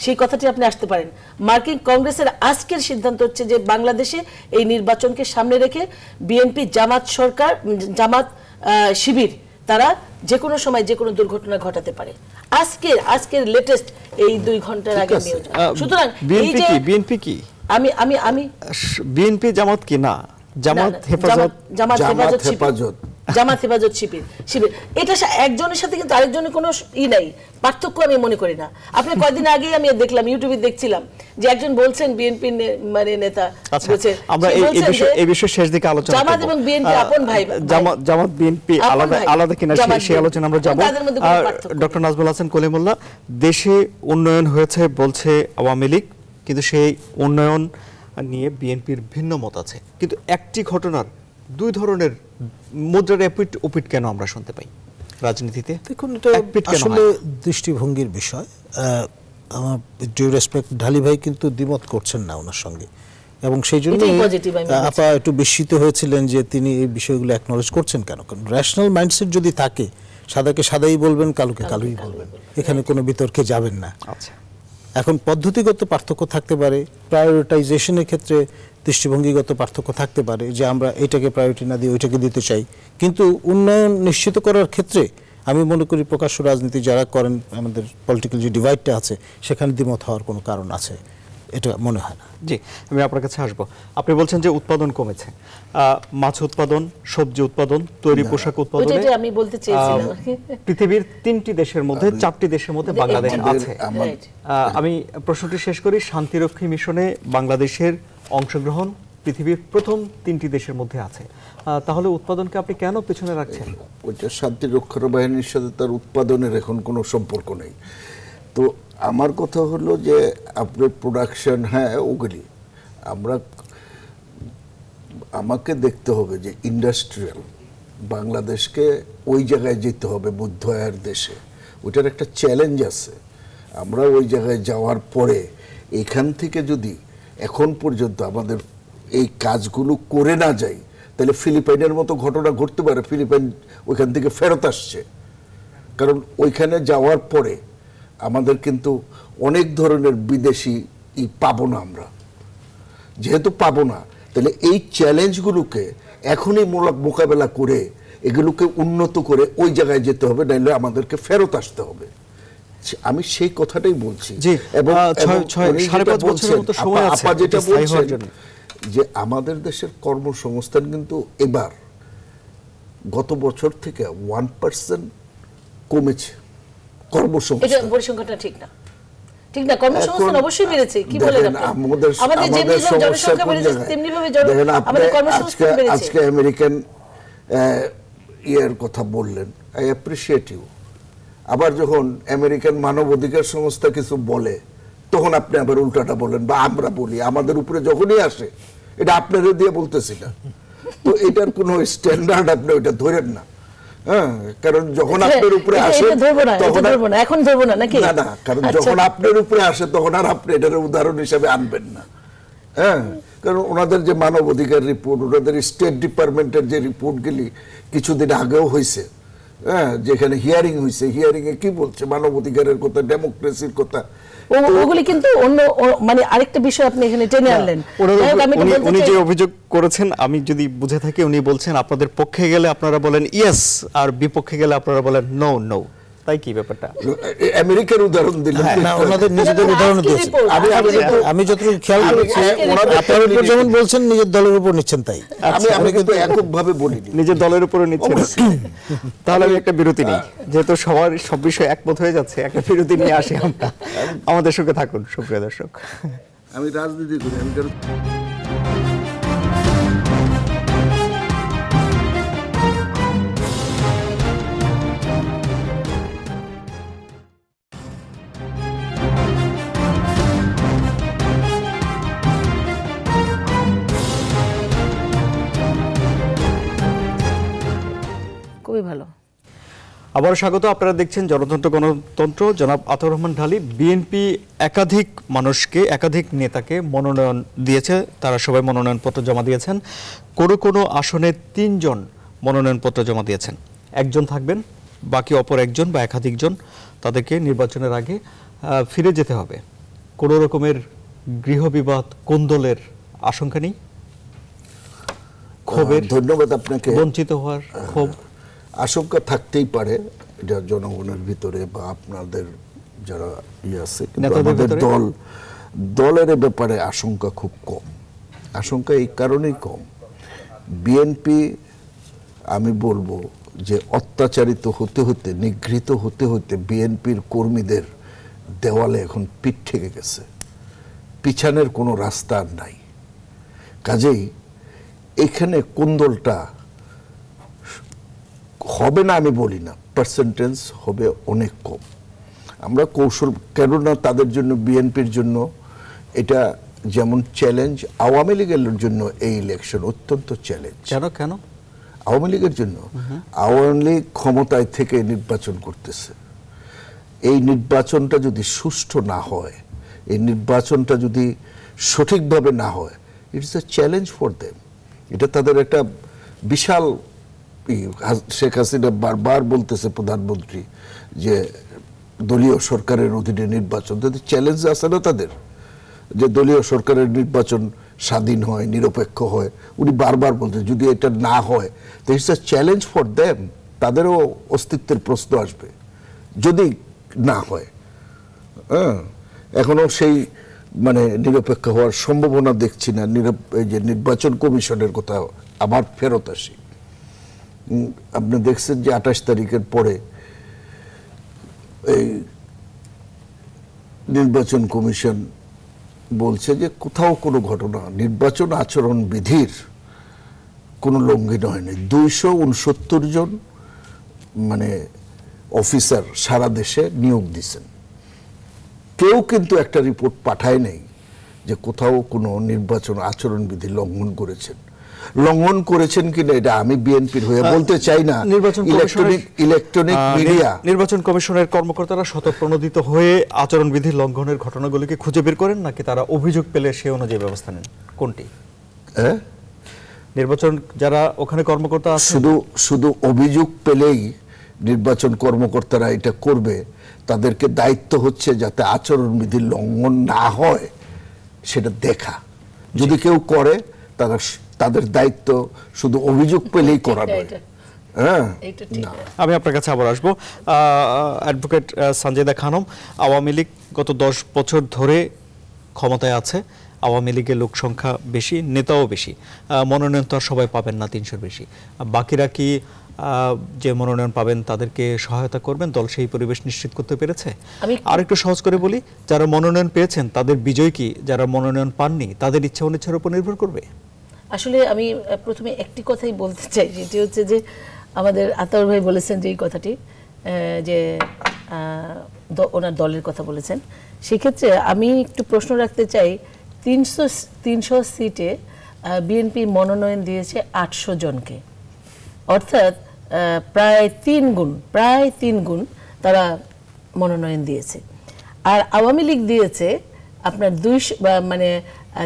সেই কথাটি আপনি আসতে পারেন। মার্কিন কংগ্রেসের আজকের সিদ্ধান্ত হচ্ছে যে বাংলাদেশে এই নির্বাচনকে সামনে রেখে বিএনপি, জামাত শিবির তারা যে কোনো সময় যে কোনো দুর্ঘটনা ঘটাতে পারে। আজকের লেটেস্ট এই 2 ঘন্টার আগে নিউজ। সুতরাং এই যে বিএনপি কি, আমি বিএনপি জামাত কি না, জামাত হেফাজত শিবির। এটা একজনের সাথে কিন্তু আরেকজনের কোনো নাই, পার্থক্য আমি মনে করি না। আপনি কয়েকদিন আগে আমি দেখলাম, ইউটিউবে দেখছিলাম যে একজন বলছেন বিএনপি মানে নেতা বলছে, আমরা এই বিষয়ে শেষ দিকে আলোচনা করব। জামাত এবং বিএনপি আপন ভাই, জামাত বিএনপি আলাদা কিনা সেই আলোচনা আমরা যাব। ডক্টর নাজমুল হাসান কলিমুল্লাহ, দেশে উন্নয়ন হয়েছে বলছে আওয়ামী লীগ, কিন্তু সেই উন্নয়ন নিয়ে বিএনপির ভিন্ন মত আছে। কিন্তু একটি ঘটনার 2 ধরনের মুদ্রার এপিট ওপিট কেন আমরা শুনতে পাই রাজনীতিতে? দেখুন, এটা আসলে দৃষ্টিভঙ্গির বিষয়। আমার ডিউ রেসপেক্ট, ঢালি ভাই কিন্তু দ্বিমত করছেন না ওনার সঙ্গে, এবং সেই জন্য আপা একটু বিস্মিত হয়েছিলেন যে তিনি এই বিষয়গুলো অ্যাকনলেজ করছেন কেন। কারণ ন্যাশনাল মাইন্ডসেট যদি থাকে, সাদাকে সাদাই বলবেন, কালোকে কালোই বলবেন, এখানে কোনো বিতর্কে যাবেন না। আচ্ছা, এখন পদ্ধতিগত পার্থক্য থাকতে পারে, প্রায়োরিটাইজেশনের ক্ষেত্রে দৃষ্টিভঙ্গিগত পার্থক্য থাকতে পারে, যে আমরা এটাকে প্রায়োরিটি না দিয়ে ওইটাকে দিতে চাই। কিন্তু উন্নয়ন নিশ্চিত করার ক্ষেত্রে আমি মনে করি প্রকাশ্য রাজনীতি যারা করেন, আমাদের পলিটিক্যাল যে ডিভাইডটা আছে, সেখানে দ্বিমত হওয়ার কোনো কারণ আছে এটা মনে হয় না। জি, আমি আপনার কাছে আসবো। আপনি বলছেন যে উৎপাদন কমেছে, মাছ উৎপাদন, সবজি উৎপাদন, তৈরি পোশাক উৎপাদনে আমি বলতে চেয়েছিলাম পৃথিবীর 3টি দেশের মধ্যে 4টি দেশের মধ্যে বাংলাদেশ আছে। আমি প্রশ্নটি শেষ করি। শান্তিরক্ষী মিশনে বাংলাদেশের অংশগ্রহণ পৃথিবীর প্রথম 3টি দেশের মধ্যে আছে, তাহলে উৎপাদনকে আপনি কেন পেছনে রাখছেন? ওইটা শান্তিরক্ষা বাহিনীর সাথে তার উৎপাদনের এখন কোনো সম্পর্ক নেই। তো আমার কথা হলো যে আপনার প্রোডাকশন, হ্যাঁ ওগুলি আমাকে দেখতে হবে যে ইন্ডাস্ট্রিয়াল বাংলাদেশকে ওই জায়গায় যেতে হবে, মধ্য আয়ের দেশে। ওইটার একটা চ্যালেঞ্জ আছে। আমরা ওই জায়গায় যাওয়ার পরে এখান থেকে যদি এখন পর্যন্ত আমাদের এই কাজগুলো করে না যাই, তাহলে ফিলিপাইনের মতো ঘটনা ঘটতে পারে, ফিলিপাইন ওইখান থেকে ফেরত আসছে, কারণ ওইখানে যাওয়ার পরে আমাদের কিন্তু অনেক ধরনের বিদেশি পাবো না আমরা, যেহেতু পাবো না তাহলে এই চ্যালেঞ্জগুলোকে এখনই মোকাবেলা করে এগুলোকে উন্নত করে ওই জায়গায় যেতে হবে, নাইলে আমাদেরকে ফেরত আসতে হবে। আমি সেই কথাটাই বলছি। এবং 5.5 বছরের মতো সময় আছে আপা যেটা বলছেন যে আমাদের দেশের কর্মসংস্থান কিন্তু এবার গত বছর থেকে 1% কমেছে কর্মসংস্থান। এটা পরিসংখ্যানটা ঠিক না, ঠিক না। কর্মসংস্থান অবশ্যই বেড়েছে, কি বলেন আপনি? আমাদের যেমনি জনসংখ্যা বেড়েছে তেমনি ভাবে আমাদের কর্মসংস্থান বেড়েছে। আজকে আমেরিকান ইয়ার কথা বললেন, আই অ্যাপ্রিশিয়েট ইউ। আবার যখন আমেরিকান মানব অধিকার সংস্থা কিছু বলে তখন আপনি আবার উল্টাটা বলেন, বা আমরা বলি, আমাদের উপরে যখনই আসে এটা আপনাদের দিয়ে বলতেছি না, তো এটার কোনো স্ট্যান্ডার্ড আপনি ওইটা ধরেন না। হ্যাঁ, কারণ যখন আপনার উপরে আসে তখন এখন ধরবো না নাকি? না, কারণ যখন আপনার উপরে আসে তখন আর আপনি এটার উদাহরণ হিসেবে আনবেন না। হ্যাঁ, কারণ ওনাদের যে মানব অধিকার রিপোর্ট, ওনাদের স্টেট ডিপার্টমেন্টের যে রিপোর্টগুলি কিছুদিন আগেও হয়েছে, হ্যাঁ, যেখানে হিয়ারিং হয়েছে, হিয়ারিং এ কি বলছে মানব অধিকারের কথা, ডেমোক্রেসির কথা, ওগুলি কিন্তু অন্য মানে আরেকটা বিষয় আপনি এখানে টেনে আনলেন। উনি যে অভিযোগ করেছেন, আমি যদি বুঝে থাকি, উনি বলছেন আপনাদের পক্ষে গেলে আপনারা বলেন ইয়েস, আর বিপক্ষে গেলে আপনারা বলেন নো নো, তাই কি ব্যাপারটা? আমেরিকার উদাহরণ দিলেন না, ওনাদের নিজেদের উদাহরণ দিয়েছেন। আমি যতটুকু খেয়াল করেছি আপনার উপর যেমন বলছেন নিজের দলের উপর নিচ্ছেন, তাই আমি কিন্তু এককভাবে বলিনি, নিজের দলের উপরে নিচ্ছেন। তাহলে আমি একটা বিরতি নিই, যেহেতু সবার সব বিষয়ে একমত হয়ে যাচ্ছে, একটা বিরতি নিয়ে আসি আমরা। আমাদের সঙ্গে থাকুন সুপ্রিয় দর্শক। আমি রাজনীতি করি, আমি খুবই ভালো। আবারও স্বাগত। আপনারা দেখছেন জনতন্ত্র গণতন্ত্র। জনাব আতাউর রহমান ঢালী, বিএনপি একাধিক মানুষকে, একাধিক নেতাকে মনোনয়ন দিয়েছে, তারা সবাই মনোনয়নপত্র জমা দিয়েছেন। কোনো আসনে 3 জন মনোনয়নপত্র জমা দিয়েছেন, একজন থাকবেন, বাকি অপর একজন বা একাধিকজন তাদেরকে নির্বাচনের আগে ফিরে যেতে হবে। কোনো রকমের গৃহবিবাদ, কোন্দলের আশঙ্কা নেই? ক্ষোভের, ধন্যবাদ আপনাকে। বঞ্চিত হওয়ার ক্ষোভ, আশঙ্কা থাকতেই পারে, এটা জনগণের ভিতরে বা আপনাদের যারা আছে, আমাদের দলের ব্যাপারে আশঙ্কা খুব কম। আশঙ্কা এই কারণেই কম, বিএনপি আমি বলবো যে অত্যাচারিত হতে হতে, নিগৃহীত হতে হতে বিএনপির কর্মীদের দেওয়ালে এখন পিঠ ঠেকে গেছে, পিছানের কোনো রাস্তা আর নাই। কাজেই এখানে কোন্দলটা হবে না আমি বলি না, পার্সেন্টেজ হবে অনেক কম। আমরা কৌশল, কেননা তাদের জন্য, বিএনপির জন্য এটা যেমন চ্যালেঞ্জ, আওয়ামী লীগের জন্য এই ইলেকশন অত্যন্ত চ্যালেঞ্জ। কেন? আওয়ামী লীগের জন্য, আওয়ামী লীগ ক্ষমতায় থেকে নির্বাচন করতেছে, এই নির্বাচনটা যদি সুষ্ঠু না হয়, এই নির্বাচনটা যদি সঠিকভাবে না হয়, it's a challenge for them. এটা তাদের একটা বিশাল, শেখ হাসিনা বারবার বলতেছে প্রধানমন্ত্রী যে দলীয় সরকারের অধীনে নির্বাচন, তাদের চ্যালেঞ্জ আছে না তাদের, যে দলীয় সরকারের নির্বাচন স্বাধীন হয়, নিরপেক্ষ হয়। উনি বারবার বলতে, যদি এটা না হয় তো it's a challenge for them, তাদেরও অস্তিত্বের প্রশ্ন আসবে যদি না হয়। হ্যাঁ, এখনো সেই মানে নিরপেক্ষ হওয়ার সম্ভাবনা দেখছি না। এই যে নির্বাচন কমিশনের কথা আবার ফেরত আসি, আপনি দেখছেন যে 28 তারিখের পরে এই নির্বাচন কমিশন বলছে যে কোথাও কোনো ঘটনা, নির্বাচন আচরণ বিধির কোনো লঙ্ঘন হয়নি। 269 জন মানে অফিসার সারা দেশে নিয়োগ দিয়েছেন, কেউ কিন্তু একটা রিপোর্ট পাঠায় নেই যে কোথাও কোনো নির্বাচন আচরণ বিধি লঙ্ঘন করেছেন কিনা। এটা আমি বিএনপির হয়ে বলতে চাই না, ইলেকট্রনিক মিডিয়া, নির্বাচন কমিশনের কর্মকর্তারা স্বতঃপ্রণোদিত হয়ে আচরণবিধি লঙ্ঘনের ঘটনাগুলিকে খুঁজে বের করেন, নাকি তারা অভিযোগ পেলে সে অনুযায়ী ব্যবস্থা নেন? কোনটি? নির্বাচন যারা ওখানে কর্মকর্তা আছে শুধু অভিযোগ পেলেই নির্বাচন কর্মকর্তারা এটা করবে, তাদেরকে দায়িত্ব হচ্ছে যাতে আচরণবিধি লঙ্ঘন না হয় সেটা দেখা। যদি কেউ করে তাদের দায়িত্ব শুধু অভিযোগ পেলেই করানো। হ্যাঁ, আমি আপনার কাছে আবার আসবো। অ্যাডভোকেট সঞ্জয়দা খানম, আওয়ামী লীগ গত 10 বছর ধরে ক্ষমতায় আছে। আওয়ামী লীগের লোক সংখ্যা বেশি, নেতাও বেশি, মনোনয়ন তো আর সবাই পাবেন না 300-র বেশি। বাকিরা কি যে মনোনয়ন পাবেন তাদেরকে সহায়তা করবেন? দল সেই পরিবেশ নিশ্চিত করতে পেরেছে? আর একটু সহজ করে বলি, যারা মনোনয়ন পেয়েছেন তাদের বিজয় কি যারা মনোনয়ন পাননি তাদের ইচ্ছা অনিচ্ছার উপর নির্ভর করবে? আসলে আমি প্রথমে একটি কথাই বলতে চাই, যেটি হচ্ছে যে আমাদের আতাউর ভাই বলেছেন যে এই কথাটি, যে ওনার দলের কথা বলেছেন, সেক্ষেত্রে আমি একটু প্রশ্ন রাখতে চাই। 300 সিটে বিএনপি মনোনয়ন দিয়েছে 800 জনকে, অর্থাৎ প্রায় 3 গুণ তারা মনোনয়ন দিয়েছে। আর আওয়ামী লীগ দিয়েছে আপনার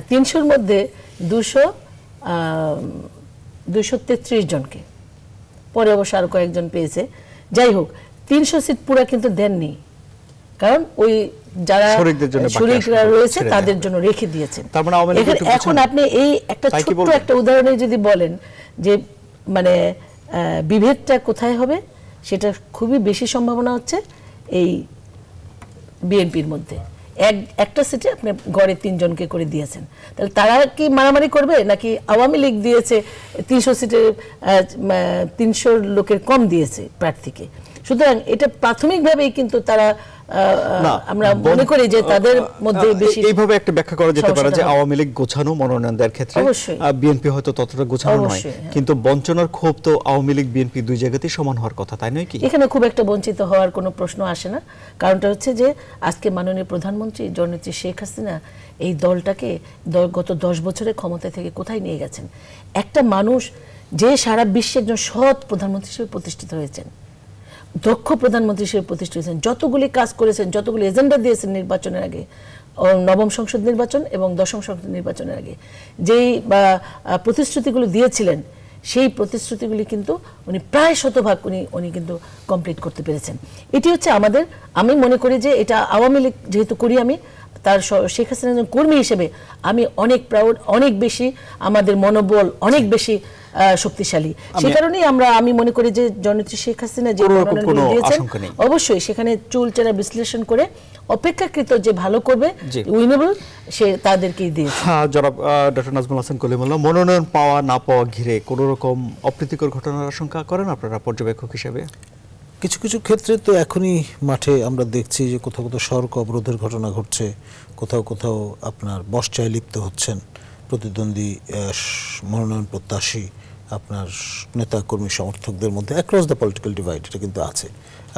300-র মধ্যে 233 জনকে, পরে অবশ্য আরো কয়েকজন পেয়েছে। যাই হোক, 300 সিট পুরা কিন্তু দেননি, কারণ ওই যারা শরীকরা রয়েছে তাদের জন্য রেখে দিয়েছেন। এখন আপনি এই একটা ছোট্ট একটা উদাহরণে যদি বলেন যে মানে বিভেদটা কোথায় হবে, সেটা খুবই বেশি সম্ভাবনা হচ্ছে এই বিএনপির মধ্যে। একটা সিটে আপনি গড়ে 3 জনকে করে দিয়েছেন, তাহলে তারা কি মারামারি করবে, নাকি আওয়ামী লীগ দিয়েছে 300 সিটে 300 লোকের কম দিয়েছে প্রার্থীকে? সুতরাং এটা প্রাথমিকভাবেই কিন্তু তারা আমরা মনে করি যে তাদের মধ্যে বেশি এইভাবে একটা ব্যাখ্যা করা যেতে পারে যে আওয়ামী লীগ গোছানো মনোনয়ন দেওয়ার ক্ষেত্রে, বিএনপি হয়তো ততটা গোছানো নয়, কিন্তু বঞ্চনার ক্ষোভ তো আওয়ামী লীগ বিএনপি দুই জায়গাতেই সমান হওয়ার কথা, তাই নয় কি? এখানে খুব একটা বঞ্চিত হওয়ার কোনো প্রশ্ন আসে না। কারণটা হচ্ছে যে আজকে মাননীয় প্রধানমন্ত্রী জননেত্রী শেখ হাসিনা এই দলটাকে গত 10 বছরে ক্ষমতা থেকে কোথায় নিয়ে গেছেন। একটা মানুষ যে সারা বিশ্বে একজন সৎ প্রধানমন্ত্রী হিসেবে প্রতিষ্ঠিত হয়েছেন, দক্ষ প্রধানমন্ত্রী হিসেবে প্রতিষ্ঠিত হয়েছেন, যতগুলি কাজ করেছেন, যতগুলি এজেন্ডা দিয়েছেন নির্বাচনের আগে, নবম সংসদ নির্বাচন এবং 10ম সংসদ নির্বাচনের আগে যেই প্রতিশ্রুতিগুলো দিয়েছিলেন, সেই প্রতিশ্রুতিগুলি কিন্তু উনি প্রায় শতভাগ উনি কিন্তু কমপ্লিট করতে পেরেছেন। এটি হচ্ছে আমাদের, আমি মনে করি যে এটা আওয়ামী লীগ যেহেতু করি আমি, তার শেখ হাসিনার একজন কর্মী হিসেবে আমি অনেক প্রাউড, অনেক বেশি আমাদের মনোবল অনেক বেশি শক্তিশালী। সে কারণেই আমি মনে করি যে জননেত্রী শেখ হাসিনা যে মনোনয়ন দিয়েছেন, অবশ্যই সেখানে চুলচেরা বিশ্লেষণ করে অপেক্ষাকৃত যে ভালো করবে, উইনেবল, সে তাদেরকেই দিয়েছে। জনাব ডক্টর নাজমুল হাসান কলিমুল্লাহ, মনোনয়ন পাওয়া না পাওয়া ঘিরে কোনো রকম অপ্রীতিকর ঘটনার আশঙ্কা করেন আপনারা পর্যবেক্ষক হিসেবে? কিছু কিছু ক্ষেত্রে তো এখনই মাঠে আমরা দেখছি যে কোথাও কোথাও সড়ক অবরোধের ঘটনা ঘটছে, কোথাও কোথাও আপনার বর্ষায় লিপ্ত হচ্ছেন প্রতিদ্বন্দ্বী মনোনয়ন প্রত্যাশী আপনার নেতা কর্মী সমর্থকদের মধ্যে। অ্যাক্রস দ্য পলিটিক্যাল ডিভাইড এটা কিন্তু আছে,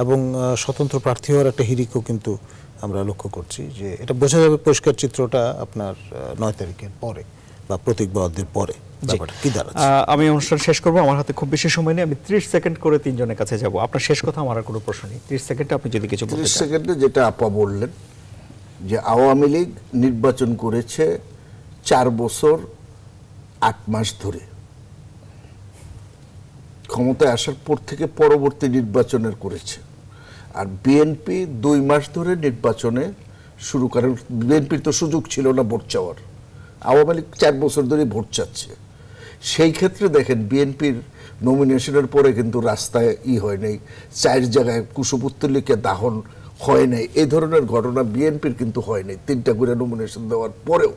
এবং স্বতন্ত্র প্রার্থী হওয়ার একটা হিড়িকও কিন্তু আমরা লক্ষ্য করছি। যে এটা বোঝা যাবে পরিষ্কার চিত্রটা আপনার 9 তারিখের পরে বা প্রতীক বরাদ্দের পরে ব্যাপারটা কি দাঁড়াচ্ছে। আমি অনুষ্ঠান শেষ করব, আমার হাতে খুব বেশি সময় নেই, আমি 30 সেকেন্ড করে 3 জনের কাছে যাব। আপনার শেষ কথা, আমার আর কোনো প্রশ্ন নেই, 30 সেকেন্ডে আপনি যদি কিছু বলতে চান। 30 সেকেন্ডে যেটা আপা বললেন যে আওয়ামী লীগ নির্বাচন করেছে 4 বছর 8 মাস ধরে, ক্ষমতায় আসার পর থেকে পরবর্তী নির্বাচনের করেছে। আর বিএনপি 2 মাস ধরে নির্বাচনে শুরু করেন। বিএনপির তো সুযোগ ছিল না ভোট চাওয়ার, আওয়ামী লীগ 4 বছর ধরে ভোট চাচ্ছে। সেই ক্ষেত্রে দেখেন বিএনপির নমিনেশনের পরে কিন্তু রাস্তায় হয় নাই, 4 জায়গায় কুশপুত্তলিকে দাহন হয় নাই, এই ধরনের ঘটনা বিএনপির কিন্তু হয় নাই 3টা করে নমিনেশন দেওয়ার পরেও।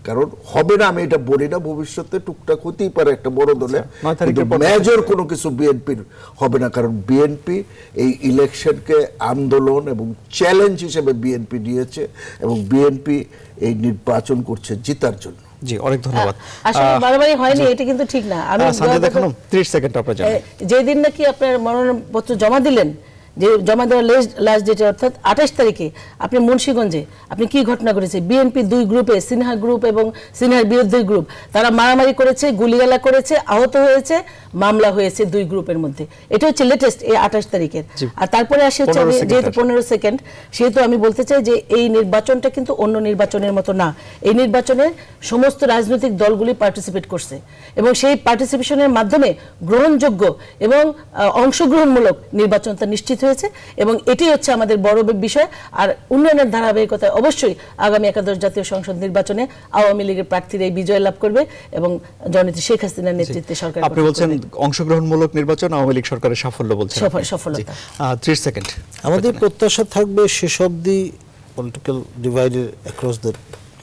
কারণ হবে না, আমি এটা বলি না, ভবিষ্যতে টুকটাক হতেই পারে একটা বড় দলে, কিন্তু মেজর কোনো কিছু বিএনপির হবে না। কারণ বিএনপি এই ইলেকশনকে আন্দোলন এবং চ্যালেঞ্জ হিসেবে বিএনপি নিয়েছে, এবং বিএনপি এই নির্বাচন করছে জিতার জন্য। জি, অনেক ধন্যবাদ। আসলে বারবারই হয়নি, এটা কিন্তু ঠিক না। আমি 30 সেকেন্ড আপনার জন্য। যেদিন নাকি আপনার মনোনয়নপত্র জমা দিলেন, যে জমা দেওয়ার লাস্ট ডেটে অর্থাৎ 28 তারিখে আপনি মুন্সিগঞ্জে আপনি কি ঘটনা ঘটেছে? বিএনপি 2 গ্রুপে, সিনহা গ্রুপ এবং সিনহার বিরোধী গ্রুপ, তারা মারামারি করেছে, গুলিগালা করেছে, আহত হয়েছে, মামলা হয়েছে 2 গ্রুপের মধ্যে। এটা হচ্ছে লেটেস্ট এই 28 তারিখের। আর তারপরে আসে হচ্ছে, যেহেতু 15 সেকেন্ড, সেহেতু আমি বলতে চাই যে এই নির্বাচনটা কিন্তু অন্য নির্বাচনের মতো না। এই নির্বাচনে সমস্ত রাজনৈতিক দলগুলি পার্টিসিপেট করছে এবং সেই পার্টিসিপেশনের মাধ্যমে গ্রহণযোগ্য এবং অংশগ্রহণমূলক নির্বাচনটা নিশ্চিত হয়েছে এবং এটি হচ্ছে আমাদের বড় বিষয়। আর উন্নয়নের ধারাবাহিকতায় অবশ্যই আগামী একাদশ জাতীয় সংসদ নির্বাচনে আওয়ামী লীগের প্রার্থীরা এই বিজয় লাভ করবে এবং জননেত্রী শেখ হাসিনার নেতৃত্বে সরকার আপনি বলছেন অংশগ্রহণমূলক নির্বাচন আওয়ামী লীগ সরকারের সাফল্য বলছেন সফলতা। 30 সেকেন্ড। আমাদের প্রত্যাশা থাকবে শেষ অবধি পলিটিক্যাল ডিভাইডের অ্যাক্রস দ্য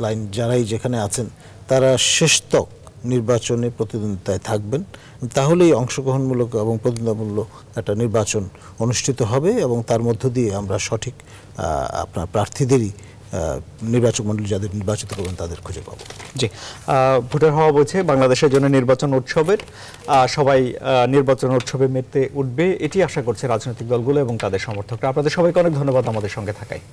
লাইন যারাই যেখানে আছেন তারা শেষতক নির্বাচনে প্রতিদ্বন্দ্বিতায় থাকবেন, তাহলেই অংশগ্রহণমূলক এবং প্রতিদ্বন্দ্বিতামূলক একটা নির্বাচন অনুষ্ঠিত হবে এবং তার মধ্য দিয়ে আমরা সঠিক আপনার প্রার্থীদেরই নির্বাচক মণ্ডলী যাদের নির্বাচিত করবেন তাদের খুঁজে পাবো। জি, ভোটার হওয়া বলছে বাংলাদেশের জন্য নির্বাচন উৎসবের সবাই নির্বাচন উৎসবে মেতে উঠবে এটি আশা করছে রাজনৈতিক দলগুলো এবং তাদের সমর্থকরা। আপনাদের সবাইকে অনেক ধন্যবাদ আমাদের সঙ্গে থাকায়।